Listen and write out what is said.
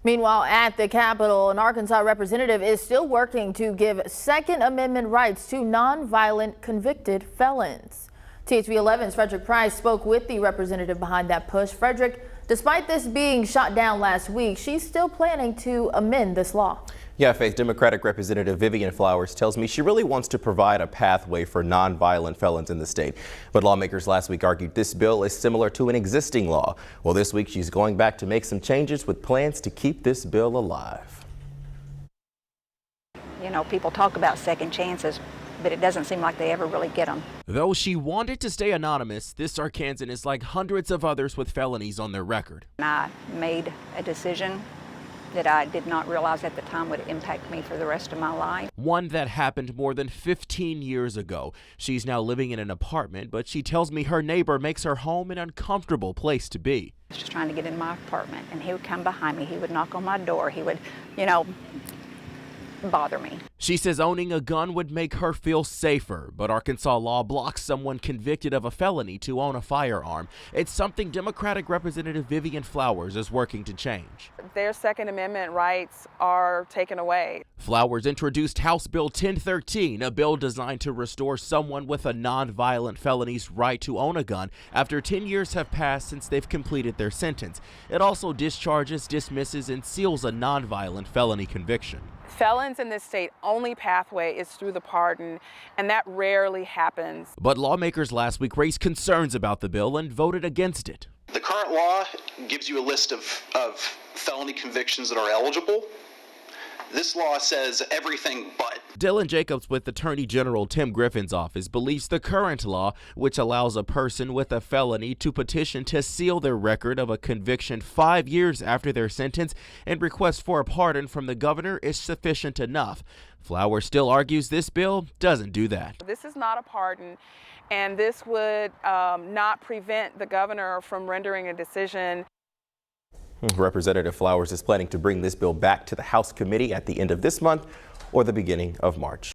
Meanwhile, at the Capitol, an Arkansas representative is still working to give Second Amendment rights to nonviolent convicted felons. THV 11's Frederick Price spoke with the representative behind that push. Frederick, despite this being shot down last week, she's still planning to amend this law. Yeah, Faith, Democratic Representative Vivian Flowers tells me she really wants to provide a pathway for nonviolent felons in the state. But lawmakers last week argued this bill is similar to an existing law. Well, this week she's going back to make some changes with plans to keep this bill alive. You know, people talk about second chances, but it doesn't seem like they ever really get them. Though she wanted to stay anonymous, this Arkansan is like hundreds of others with felonies on their record. I made a decision that I did not realize at the time would impact me for the rest of my life. One that happened more than 15 years ago. She's now living in an apartment, but she tells me her neighbor makes her home an uncomfortable place to be. I was just trying to get in my apartment, and he would come behind me. He would knock on my door. He would, bother me. She says owning a gun would make her feel safer, but Arkansas law blocks someone convicted of a felony to own a firearm. It's something Democratic Representative Vivian Flowers is working to change. Their Second Amendment rights are taken away. Flowers introduced House Bill 1013, a bill designed to restore someone with a nonviolent felony's right to own a gun after 10 years have passed since they've completed their sentence. It also discharges, dismisses, and seals a nonviolent felony conviction. Felons in this state, only pathway is through the pardon, and that rarely happens. But lawmakers last week raised concerns about the bill and voted against it. The current law gives you a list of felony convictions that are eligible. This law says everything but. Dylan Jacobs with Attorney General Tim Griffin's office believes the current law, which allows a person with a felony to petition to seal their record of a conviction 5 years after their sentence and request for a pardon from the governor, is sufficient enough. Flowers still argues this bill doesn't do that. This is not a pardon, and this would not prevent the governor from rendering a decision. Representative Flowers is planning to bring this bill back to the House committee at the end of this month or the beginning of March.